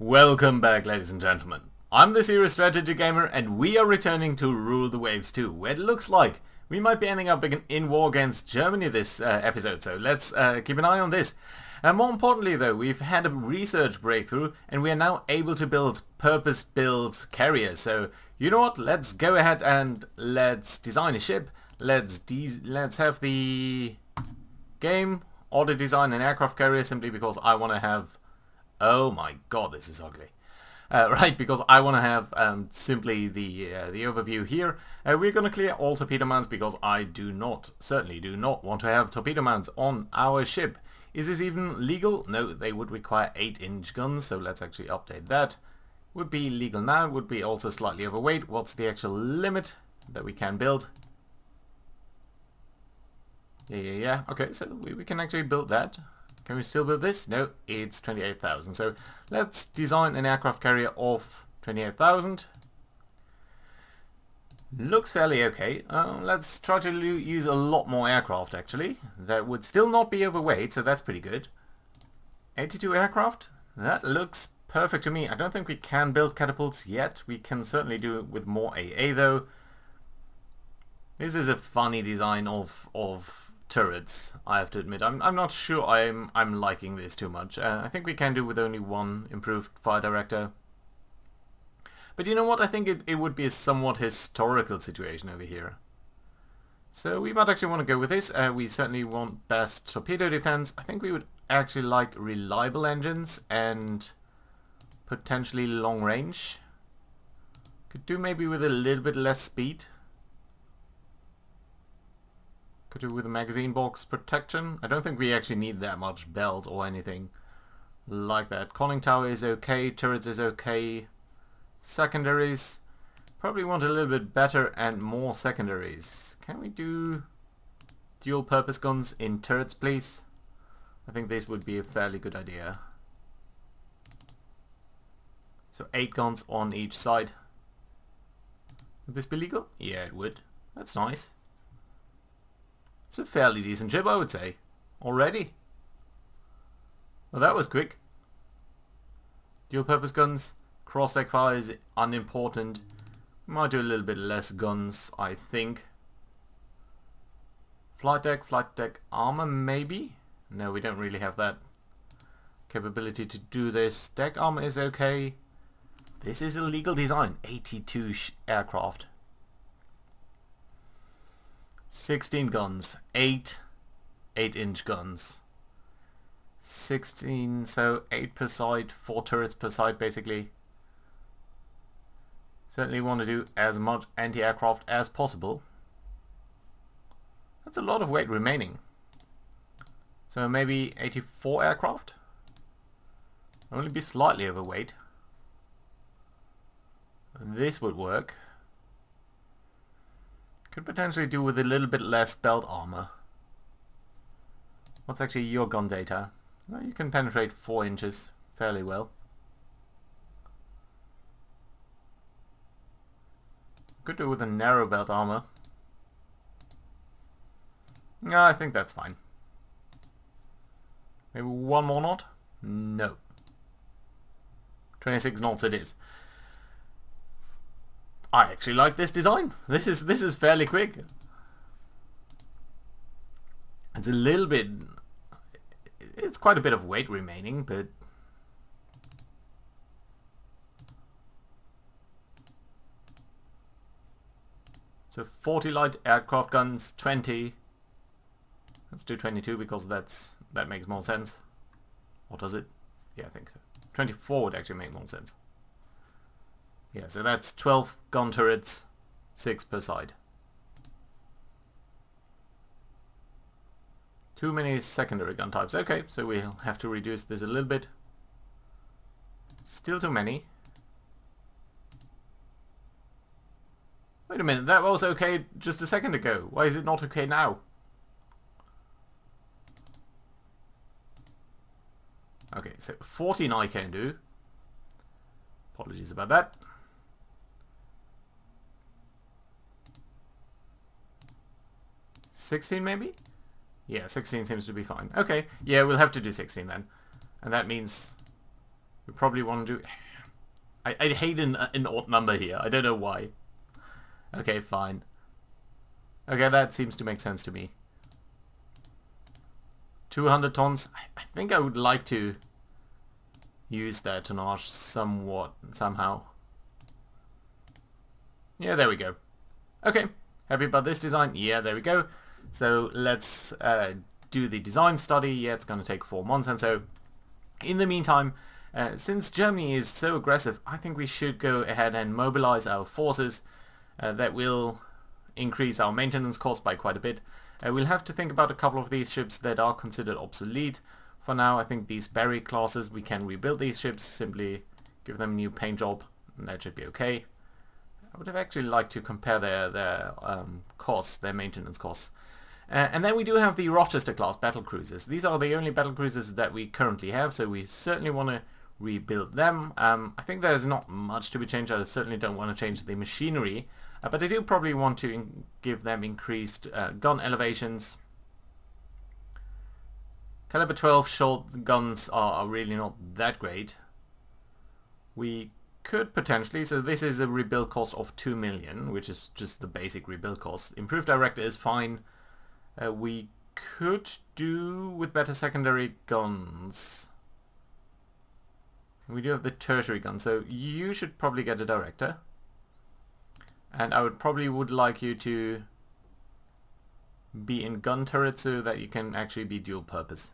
Welcome back, ladies and gentlemen. I'm the Serious Strategy Gamer, and we are returning to Rule the Waves 2, where it looks like we might be ending up in war against Germany this episode, so let's keep an eye on this. And more importantly though, we've had a research breakthrough, and we are now able to build purpose-built carriers. So, you know what, let's go ahead and let's design a ship. Let's have the game auto design an aircraft carrier simply because I want to have... Oh my god, this is ugly. Right, because I want to have simply the overview here. We're going to clear all torpedo mounts because I certainly do not want to have torpedo mounts on our ship. Is this even legal? No, they would require 8-inch guns, so let's actually update that. Would be legal now, would be also slightly overweight. What's the actual limit that we can build? Yeah. Okay, so we can actually build that. Can we still build this? No, it's 28,000. So let's design an aircraft carrier of 28,000. Looks fairly okay. Let's try to use a lot more aircraft actually. That would still not be overweight, so that's pretty good. 82 aircraft? That looks perfect to me. I don't think we can build catapults yet. We can certainly do it with more AA though. This is a funny design of turrets, I have to admit. I'm not sure I'm liking this too much. I think we can do with only one improved fire director. But you know what? I think it would be a somewhat historical situation over here. So we might actually want to go with this. We certainly want best torpedo defense. I think we would actually like reliable engines and potentially long range. Could do maybe with a little bit less speed. Could do with a magazine box protection. I don't think we actually need that much belt or anything like that. Conning tower is okay, turrets is okay. Secondaries, probably want a little bit better and more secondaries. Can we do dual purpose guns in turrets, please? I think this would be a fairly good idea. So 8 guns on each side. Would this be legal? Yeah, it would. That's nice. It's a fairly decent ship, I would say. Already. Well, that was quick. Dual purpose guns. Cross-deck fire is unimportant. Might do a little bit less guns, I think. Flight deck armor, maybe? No, we don't really have that capability to do this. Deck armor is okay. This is a legal design. 82 aircraft. 16 guns, 8-inch guns. 16, so 8 per side, 4 turrets per side basically. Certainly want to do as much anti-aircraft as possible. That's a lot of weight remaining. So maybe 84 aircraft? Only be slightly overweight. This would work. Could potentially do with a little bit less belt armor. What's actually your gun data? Well, you can penetrate 4 inches fairly well. Could do with a narrow belt armor. No, I think that's fine. Maybe one more knot? No. 26 knots it is. I actually like this design. This is fairly quick. It's a little bit... It's quite a bit of weight remaining, but... So 40 light aircraft guns, 20. Let's do 22 because that makes more sense. Or does it? Yeah, I think so. 24 would actually make more sense. Yeah, so that's 12 gun turrets, 6 per side. Too many secondary gun types. Okay, so we'll have to reduce this a little bit. Still too many. Wait a minute, that was okay just a second ago. Why is it not okay now? Okay, so 14 I can do. Apologies about that. 16 maybe? Yeah, 16 seems to be fine. Okay, yeah, we'll have to do 16 then. And that means We probably want to do... I hate an odd number here. I don't know why. Okay, fine. Okay, that seems to make sense to me. 200 tons. I think I would like to use that tonnage somehow. Yeah, there we go. Okay, happy about this design? Yeah, there we go. So let's do the design study. Yeah, it's going to take 4 months, and so in the meantime, since Germany is so aggressive, I think we should go ahead and mobilize our forces. That will increase our maintenance cost by quite a bit. We'll have to think about a couple of these ships that are considered obsolete. For now, I think these Berry classes, we can rebuild these ships, simply give them a new paint job, and that should be okay. I would have actually liked to compare their costs, their maintenance costs. And then we do have the Rochester class battle cruisers. These are the only battle cruisers that we currently have, so we certainly want to rebuild them. I think there's not much to be changed. I certainly don't want to change the machinery, but I do probably want to give them increased gun elevations. Caliber 12 short guns are really not that great. We could potentially, so this is a rebuild cost of 2 million, which is just the basic rebuild cost. Improved director is fine. We could do with better secondary guns. We do have the tertiary gun, so you should probably get a director. And I would like you to be in gun turret so that you can actually be dual purpose.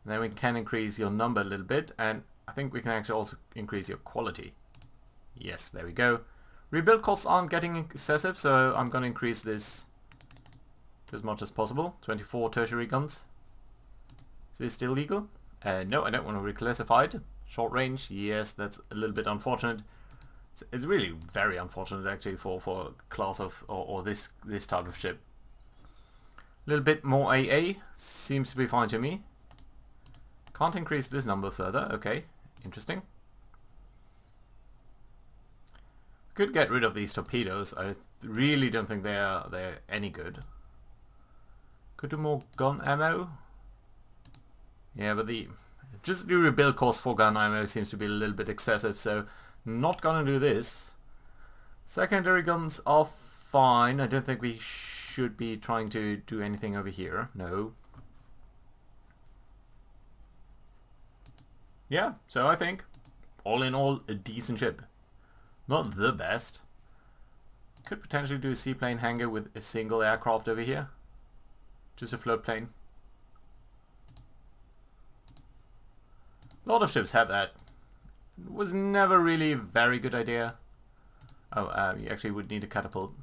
And then we can increase your number a little bit, and I think we can actually also increase your quality. Yes, there we go. Rebuild costs aren't getting excessive, so I'm going to increase this to as much as possible. 24 tertiary guns. Is this still legal? No, I don't want to reclassify it. Short range, yes, that's a little bit unfortunate. It's really very unfortunate actually for a class of or this type of ship. A little bit more AA seems to be fine to me. Can't increase this number further. Okay, interesting. Could get rid of these torpedoes. I really don't think they're any good. Could do more gun ammo. Yeah, but just the rebuild cost for gun ammo seems to be a little bit excessive, so not gonna do this. Secondary guns are fine. I don't think we should be trying to do anything over here. No. Yeah, so I think all in all a decent ship. Not the best. Could potentially do a seaplane hangar with a single aircraft over here. Just a float plane. A lot of ships have that. It was never really a very good idea. Oh, you actually would need a catapult.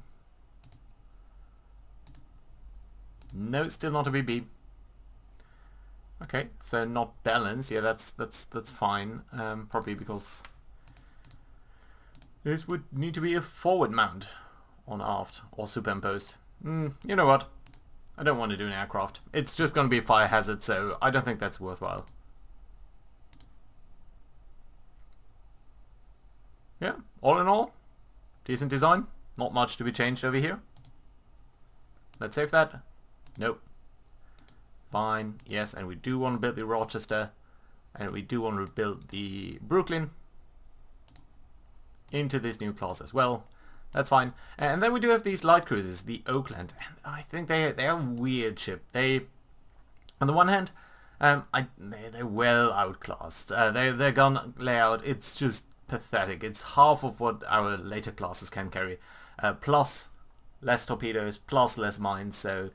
No, still not a BB. Okay, so not balanced. Yeah, that's fine. Probably because this would need to be a forward mount on aft or superimposed. You know what? I don't want to do an aircraft. It's just going to be a fire hazard, so I don't think that's worthwhile. Yeah, all in all, decent design. Not much to be changed over here. Let's save that. Nope. Fine, yes, and we do want to build the Rochester, and we do want to build the Brooklyn into this new class as well. That's fine. And then we do have these light cruisers, the Oakland, and I think they are a weird ship. They, on the one hand, they're well outclassed. Their gun layout, it's just pathetic. It's half of what our later classes can carry, plus less torpedoes, plus less mines, so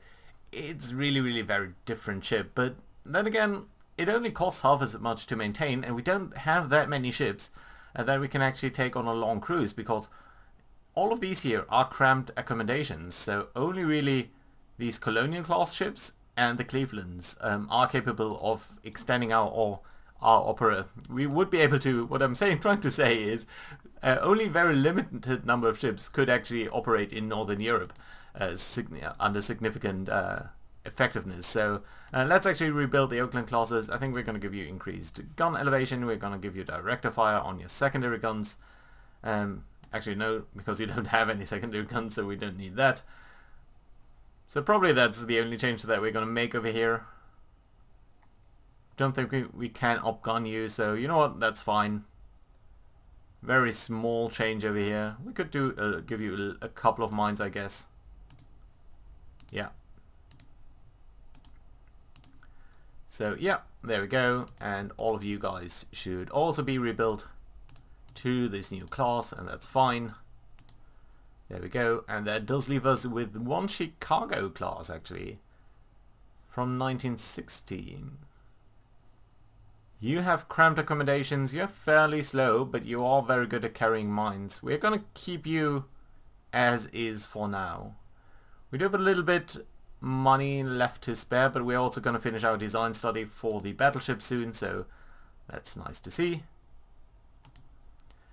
it's really very different ship. But then again, it only costs half as much to maintain, and we don't have that many ships that we can actually take on a long cruise, because all of these here are cramped accommodations, so only really these colonial class ships and the Clevelands are capable of extending our opera. We would be able to, what I'm trying to say is only very limited number of ships could actually operate in Northern Europe under significant effectiveness. So let's actually rebuild the Oakland classes. I think we're going to give you increased gun elevation. We're going to give you director fire on your secondary guns. Actually no, because you don't have any secondary guns, so we don't need that. So probably that's the only change that we're going to make over here. Don't think we can upgun you, so you know what, that's fine. Very small change over here. We could do give you a couple of mines, I guess. Yeah. So yeah, there we go, and all of you guys should also be rebuilt to this new class, and that's fine. There we go, and that does leave us with one Chicago class actually from 1916. You have cramped accommodations, you're fairly slow, but you are very good at carrying mines. We're gonna keep you as is for now. We do have a little bit money left to spare, but we're also going to finish our design study for the battleship soon, so that's nice to see.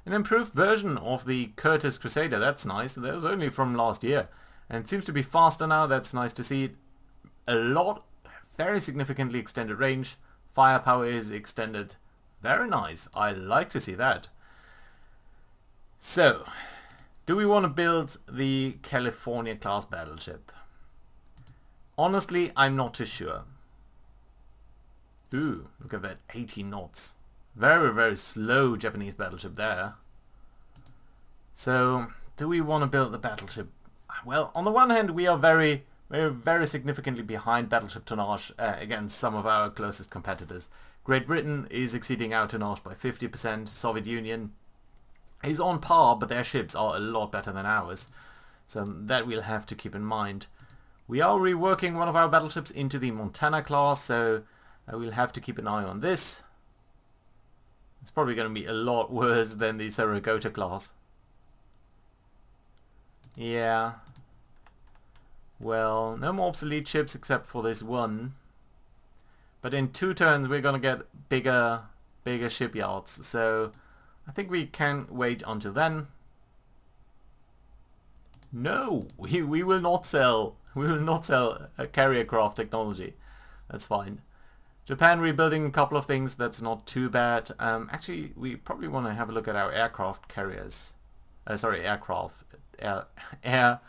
An improved version of the Curtiss Crusader, that's nice. That was only from last year, and it seems to be faster now. That's nice to see. A lot, very significantly extended range. Firepower is extended. Very nice. I like to see that. So, do we want to build the California class battleship? Honestly, I'm not too sure. Ooh, look at that, 80 knots. Very, very slow Japanese battleship there. So, do we want to build the battleship? Well, on the one hand, we are very significantly behind battleship tonnage against some of our closest competitors. Great Britain is exceeding our tonnage by 50%. Soviet Union is on par, but their ships are a lot better than ours. So that we'll have to keep in mind. We are reworking one of our battleships into the Montana class, so we'll have to keep an eye on this. It's probably going to be a lot worse than the Saratoga class. Yeah. Well, no more obsolete ships except for this one. But in 2 turns we're going to get bigger shipyards, so I think we can wait until then. No, we will not sell. We will not sell a carrier craft technology. That's fine. Japan rebuilding a couple of things. That's not too bad. Actually, we probably want to have a look at our aircraft carriers. Air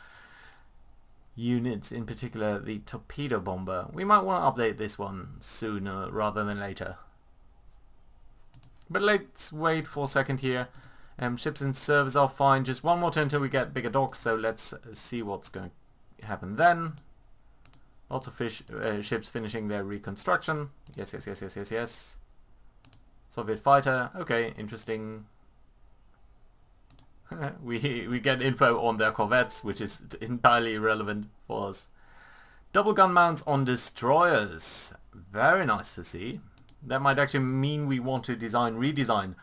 units, in particular the torpedo bomber. We might want to update this one sooner rather than later. But let's wait for a second here. Ships in service are fine. Just one more turn until we get bigger docks, so let's see what's going to happen then. Lots of ships finishing their reconstruction. Yes, yes, yes, yes, yes, yes. Soviet fighter. Okay, interesting. we get info on their corvettes, which is entirely irrelevant for us. Double gun mounts on destroyers. Very nice to see. That might actually mean we want to redesign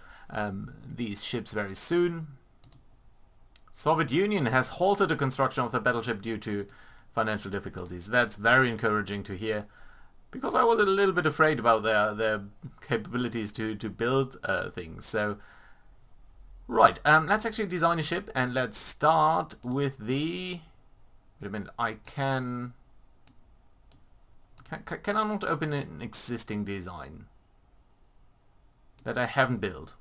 these ships very soon. Soviet Union has halted the construction of the battleship due to financial difficulties. That's very encouraging to hear, because I was a little bit afraid about their capabilities to build things. So, right, let's actually design a ship, and let's start with the... Wait a minute, I can I not open an existing design that I haven't built?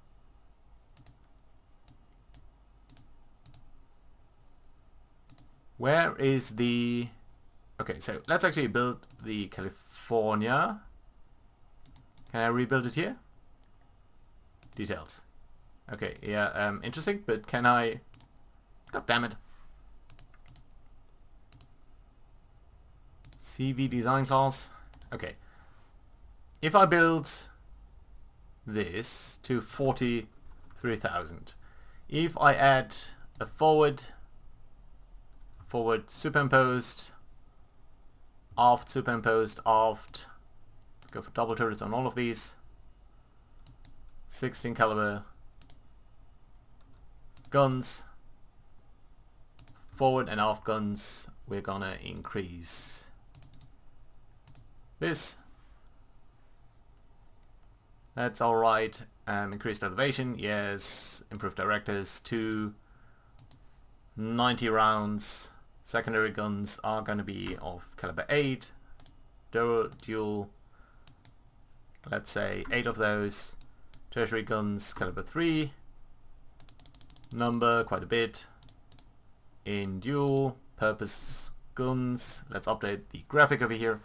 Where is the... Okay, so let's actually build the California. Can I rebuild it here? Details. Okay, yeah, interesting, but can I... God damn it. CV design class. Okay. If I build this to 43,000, if I add a forward superimposed, aft superimposed, aft, let's go for double turrets on all of these, 16 caliber guns, forward and aft guns, we're gonna increase this. That's alright. Increased elevation, yes. Improved directors, 90 rounds. Secondary guns are going to be of caliber 8. Dual, let's say 8 of those. Tertiary guns, caliber 3. Number, quite a bit. In dual purpose guns, let's update the graphic over here.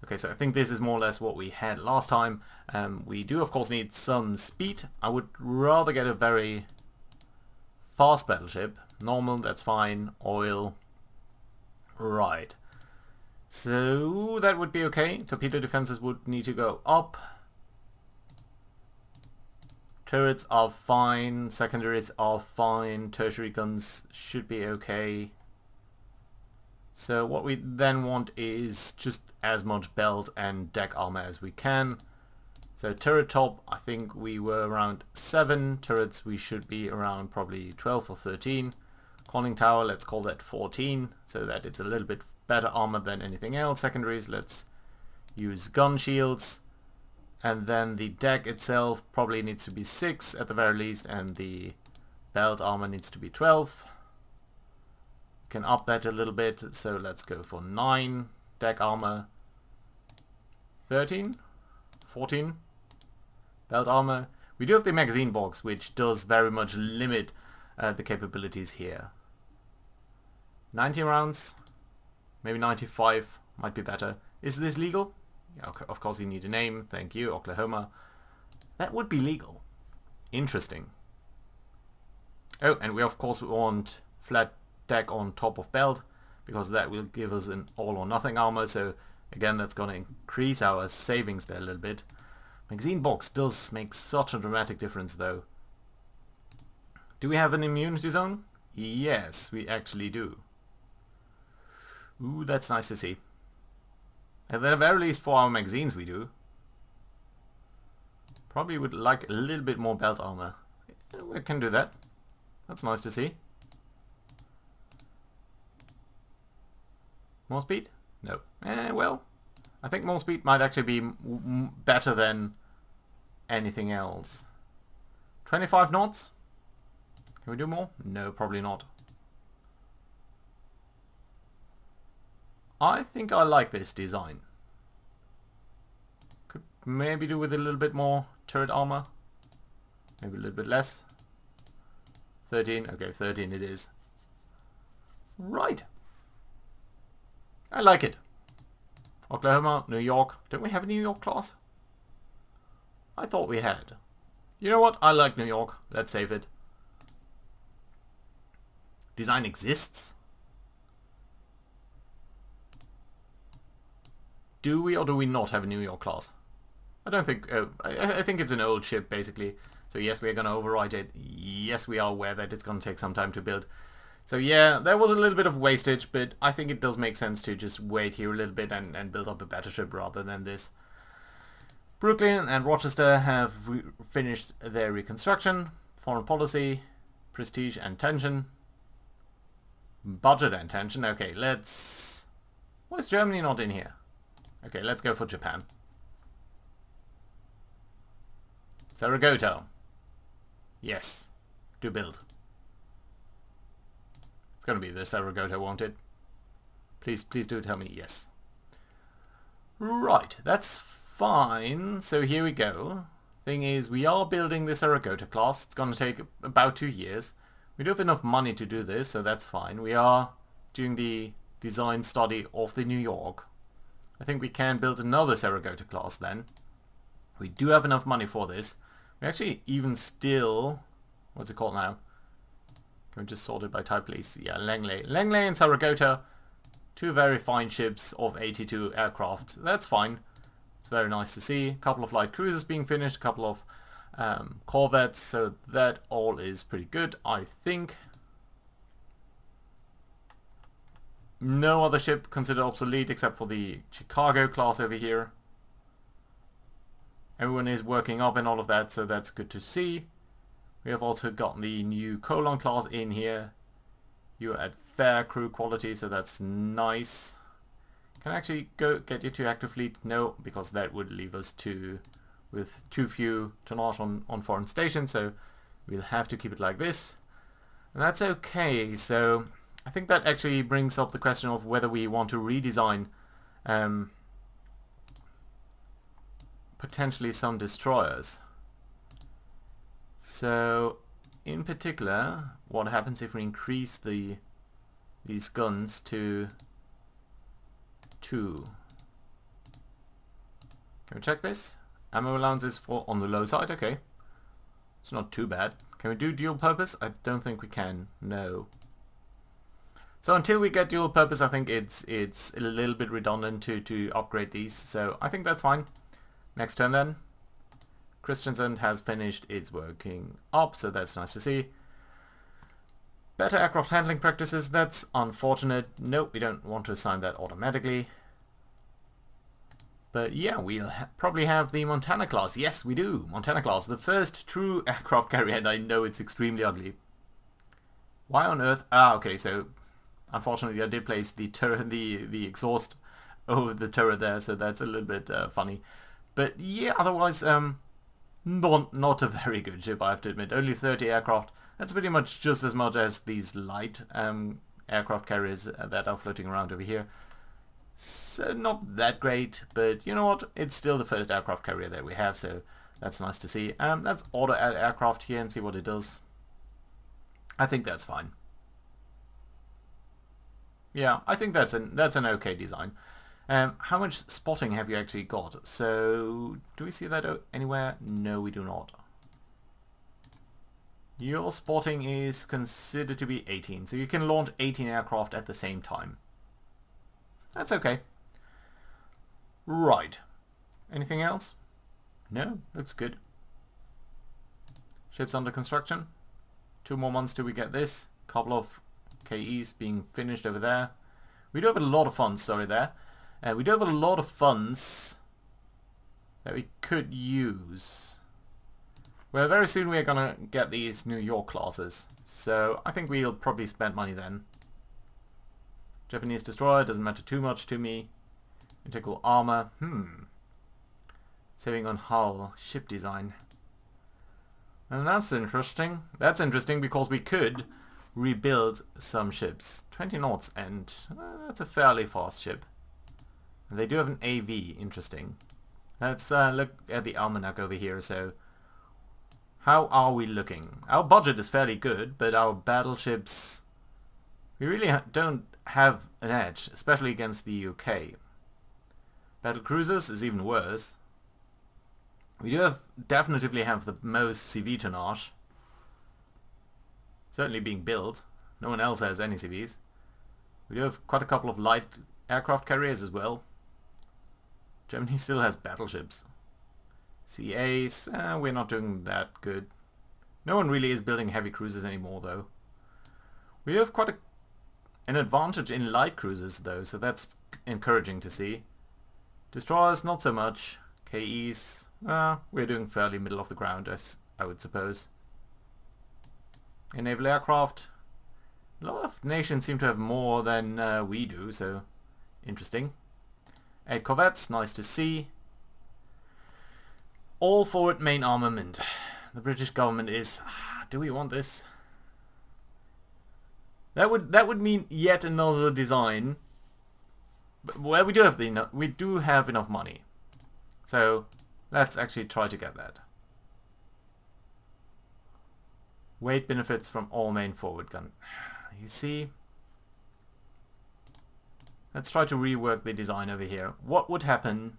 Okay, so I think this is more or less what we had last time. We do of course need some speed. I would rather get a very fast battleship. Normal, that's fine. Oil. Right. So that would be okay. Torpedo defenses would need to go up. Turrets are fine. Secondaries are fine. Tertiary guns should be okay. So what we then want is just as much belt and deck armor as we can. So turret top, I think we were around 7. Turrets we should be around probably 12 or 13. Conning tower, let's call that 14, so that it's a little bit better armor than anything else. Secondaries, let's use gun shields. And then the deck itself probably needs to be 6 at the very least, and the belt armor needs to be 12. Can up that a little bit, so let's go for 9 deck armor, 13, 14 belt armor. We do have the magazine box, which does very much limit the capabilities here. 90 rounds, maybe 95 might be better. Is this legal? Yeah, okay, of course you need a name, thank you, Oklahoma. That would be legal. Interesting. Oh, and we of course want flat deck on top of belt, because that will give us an all or nothing armor, so again that's going to increase our savings there a little bit. Magazine box does make such a dramatic difference though. Do we have an immunity zone? Yes, we actually do. Ooh, that's nice to see. At the very least for our magazines we do. Probably would like a little bit more belt armor. We can do that. That's nice to see. More speed? No. Well, I think more speed might actually be better than anything else. 25 knots? Can we do more? No, probably not. I think I like this design. Could maybe do with a little bit more turret armor. Maybe a little bit less. 13. Okay, 13 it is. Right. I like it. Oklahoma, New York. Don't we have a New York class? I thought we had. You know what? I like New York. Let's save it. Design exists? Do we or do we not have a New York class? I don't think... Oh, I think it's an old ship, basically. So yes, we're going to overwrite it. Yes, we are aware that it's going to take some time to build. So yeah, there was a little bit of wastage, but I think it does make sense to just wait here a little bit and build up a better ship rather than this. Brooklyn and Rochester have finished their reconstruction. Foreign policy, prestige and tension. Budget and tension. Okay, let's... Why is Germany not in here? Okay, let's go for Japan. Saratoga. Yes. Do build. It's gonna be the Saratoga, won't it? Please do tell me yes. Right, that's fine. So here we go. Thing is, we are building the Saratoga class. It's gonna take about 2 years. We do have enough money to do this, so that's fine. We are doing the design study of the New York. I think we can build another Saratoga class then. We do have enough money for this. We actually even still... What's it called now? Can we just sort it by type, please? Yeah, Langley. Langley and Saratoga. 2 very fine ships of 82 aircraft. That's fine. It's very nice to see. A couple of light cruisers being finished. A couple of corvettes. So that all is pretty good, I think. No other ship considered obsolete except for the Chicago class over here. Everyone is working up and all of that, so that's good to see. We have also got the new Colon class in here. You're at fair crew quality, so that's nice. Can I actually go get you to active fleet? No, because that would leave us with too few tonnage on foreign stations, so we'll have to keep it like this. And that's okay, so I think that actually brings up the question of whether we want to redesign potentially some destroyers. So in particular, what happens if we increase these guns to 2? Can we check this? Ammo allowances for on the low side, okay. It's not too bad. Can we do dual purpose? I don't think we can. No. So until we get dual purpose, I think it's a little bit redundant to upgrade these. So I think that's fine. Next turn then. Christensen has finished its working up, so that's nice to see. Better aircraft handling practices, that's unfortunate. Nope, we don't want to assign that automatically. But yeah, we'll probably have the Montana class. Yes, we do. Montana class, the first true aircraft carrier, and I know it's extremely ugly. Why on earth? Ah, okay, so unfortunately I did place the turret, the exhaust over the turret there, so that's a little bit funny. But yeah, otherwise, not a very good ship, I have to admit. Only 30 aircraft. That's pretty much just as much as these light aircraft carriers that are floating around over here. So not that great, but you know what? It's still the first aircraft carrier that we have, so that's nice to see. Let's auto add aircraft here and see what it does. I think that's fine. Yeah, I think that's an okay design. How much spotting have you actually got? So, do we see that anywhere? No, we do not. Your spotting is considered to be 18, so you can launch 18 aircraft at the same time. That's okay. Right. Anything else? No, looks good. Ships under construction. 2 more months till we get this. Couple of KEs being finished over there. We do have a lot of funds, sorry there. We do have a lot of funds that we could use. Well, very soon we are gonna get these New York classes, so I think we'll probably spend money then. Japanese destroyer doesn't matter too much to me. Integral armor, saving on hull, ship design. And that's interesting. That's interesting because we could rebuild some ships. 20 knots, and that's a fairly fast ship. And they do have an AV, interesting. Let's look at the almanac over here. So, how are we looking? Our budget is fairly good, but our battleships, we really don't have an edge, especially against the UK. Battle cruisers is even worse. We do definitely have the most CV tonnage. Certainly being built. No one else has any CVs. We do have quite a couple of light aircraft carriers as well. Germany still has battleships. CAs, we're not doing that good. No one really is building heavy cruisers anymore though. We have quite an advantage in light cruisers though, so that's encouraging to see. Destroyers, not so much. KEs, we're doing fairly middle of the ground, as I would suppose. In naval aircraft, a lot of nations seem to have more than we do, so interesting. 8 corvettes, nice to see. All forward main armament. The British government is... do we want this? That would mean yet another design. But, well, we do have enough money. So let's actually try to get that. Weight benefits from all main forward gun. You see? Let's try to rework the design over here. What would happen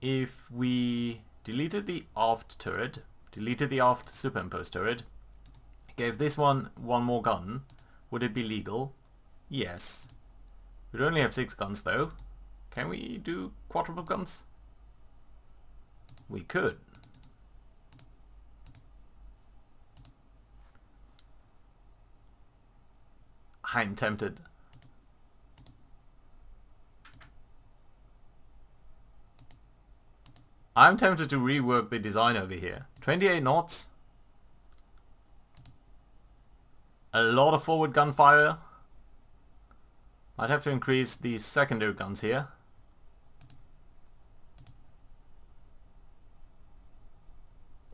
if we deleted the aft turret, deleted the aft superimposed turret, gave this one more gun? Would it be legal? Yes. We'd only have 6 guns though. Can we do quadruple guns? We could. I'm tempted. I'm tempted to rework the design over here. 28 knots. A lot of forward gunfire. I'd have to increase the secondary guns here.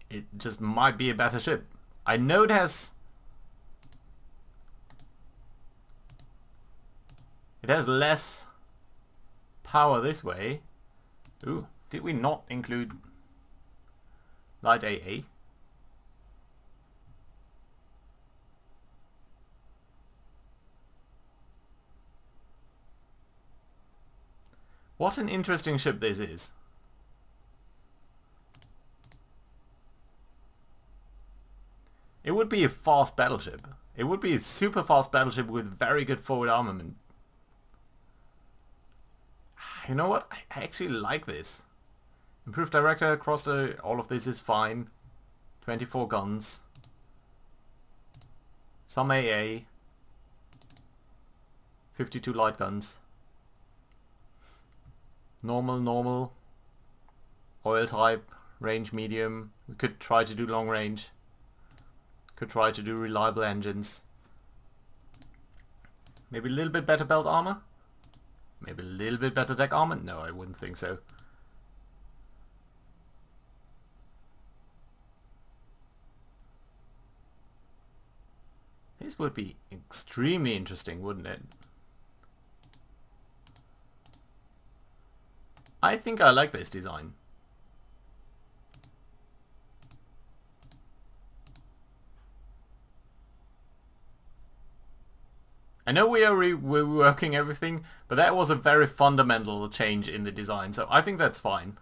It just might be a better ship. I know it has less power this way. Ooh, did we not include light AA? What an interesting ship this is. It would be a fast battleship. It would be a super fast battleship with very good forward armament. You know what? I actually like this. Improved director across all of this is fine. 24 guns. Some AA. 52 light guns. Normal. Oil type. Range medium. We could try to do long range. Could try to do reliable engines. Maybe a little bit better belt armor? Maybe a little bit better deck armor? No, I wouldn't think so. This would be extremely interesting, wouldn't it? I think I like this design. I know we're reworking everything, but that was a very fundamental change in the design, so I think that's fine.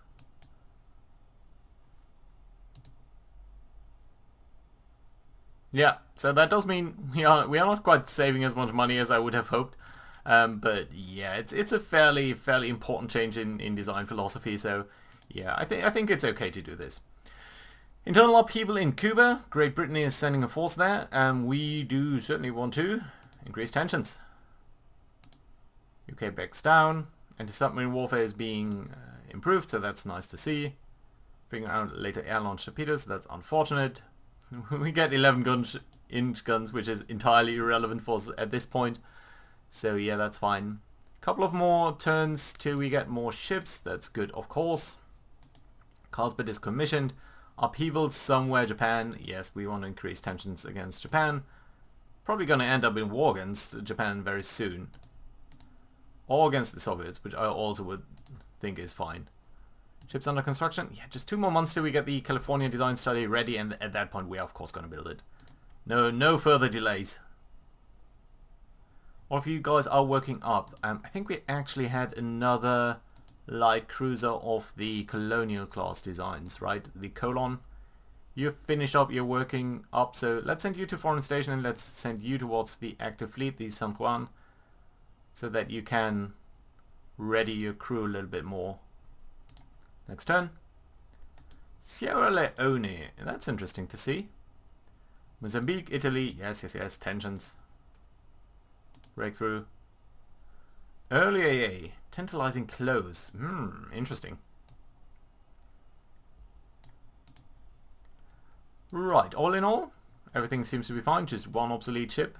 Yeah, so that does mean we are not quite saving as much money as I would have hoped. But yeah, it's a fairly important change in design philosophy, so yeah, I think it's okay to do this. Internal upheaval in Cuba. Great Britain is sending a force there, and we do certainly want to increase tensions. UK backs down. Anti-submarine warfare is being improved, so that's nice to see. Bring out later air-launched torpedoes, that's unfortunate. We get 11-inch guns, which is entirely irrelevant for us at this point. So yeah, that's fine. Couple of more turns till we get more ships, that's good of course. Carlsbad is commissioned. Upheaval somewhere, Japan. Yes, we want to increase tensions against Japan. Probably going to end up in war against Japan very soon. Or against the Soviets, which I also would think is fine. Ships under construction. Yeah, just 2 more months till we get the California design study ready, and at that point we are of course going to build it. No further delays. All of you guys are working up. I think we actually had another light cruiser of the colonial class designs, right? The Colon. You've finished up, you're working up, so let's send you to foreign station and let's send you towards the active fleet, the San Juan, so that you can ready your crew a little bit more. Next turn. Sierra Leone, that's interesting to see. Mozambique, Italy, yes, tensions. Breakthrough. Early AA, tantalizing close. Interesting. Right, all in all, everything seems to be fine, just one obsolete ship.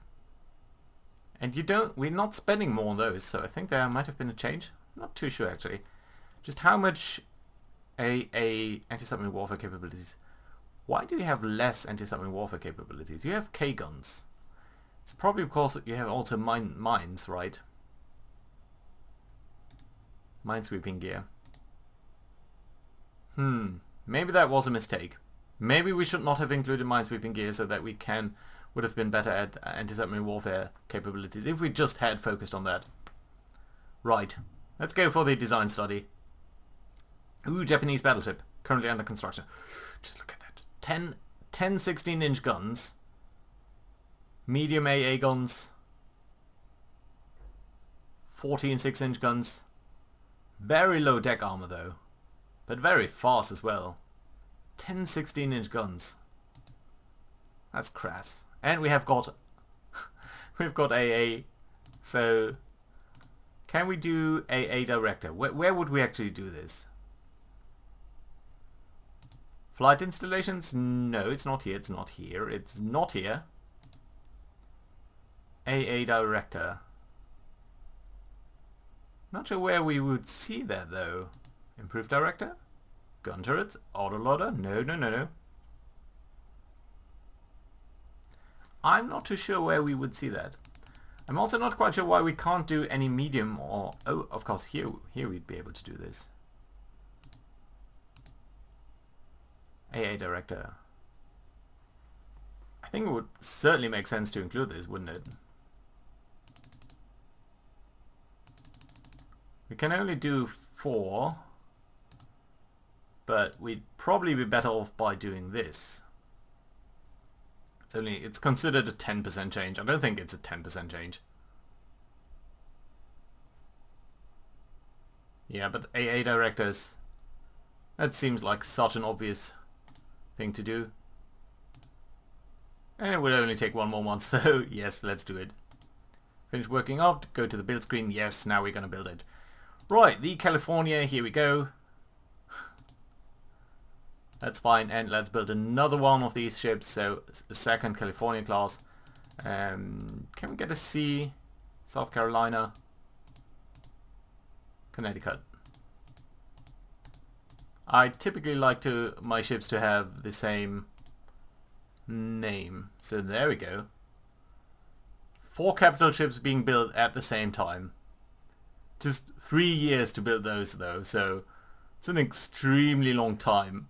And we're not spending more on those, so I think there might have been a change. Not too sure actually. Just how much anti-submarine warfare capabilities. Why do you have less anti-submarine warfare capabilities? You have K-guns. It's probably because you have also mines, right? Minesweeping gear. Maybe that was a mistake. Maybe we should not have included minesweeping gear so that we would have been better at anti-submarine warfare capabilities if we just had focused on that. Right. Let's go for the design study. Ooh, Japanese battleship. Currently under construction. Just look at that. 10 16-inch guns. Medium AA guns. 14 6-inch guns. Very low deck armor though. But very fast as well. 10 16-inch guns. That's crass. And we have got we've got AA. So can we do AA director? Where would we actually do this? Flight installations? No, it's not here. It's not here. It's not here. AA director. Not sure where we would see that though. Improved director? Gun turrets? Autoloader? No. I'm not too sure where we would see that. I'm also not quite sure why we can't do any medium or... Oh, of course, here we'd be able to do this. AA director. I think it would certainly make sense to include this, wouldn't it? We can only do 4, but we'd probably be better off by doing this. It's considered a 10% change. I don't think it's a 10% change. Yeah, but AA directors, that seems like such an obvious thing to do. And it would only take one more month, so yes, let's do it. Finish working up, go to the build screen. Yes, now we're gonna build it. Right, the California, here we go. That's fine, and let's build another one of these ships, so the second California class. Can we get a C? South Carolina, Connecticut. I typically like my ships to have the same name, so there we go. 4 capital ships being built at the same time. Just 3 years to build those though, so it's an extremely long time.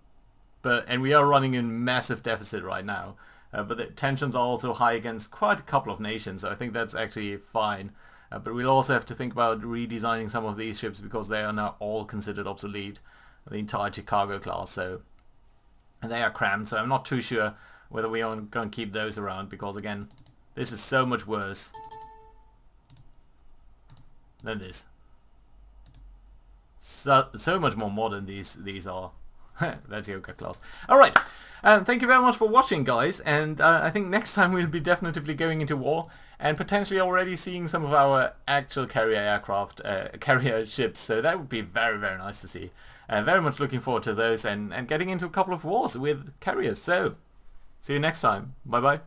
And we are running in massive deficit right now. But the tensions are also high against quite a couple of nations, so I think that's actually fine. But we'll also have to think about redesigning some of these ships because they are now all considered obsolete. The entire Chicago class, so they are crammed, so I'm not too sure whether we are going to keep those around because again, this is so much worse than this. So much more modern these are. That's Yoga class. Alright, thank you very much for watching, guys, and I think next time we'll be definitively going into war and potentially already seeing some of our actual carrier aircraft, carrier ships, so that would be very, very nice to see. Very much looking forward to those and getting into a couple of wars with carriers, so see you next time. Bye bye.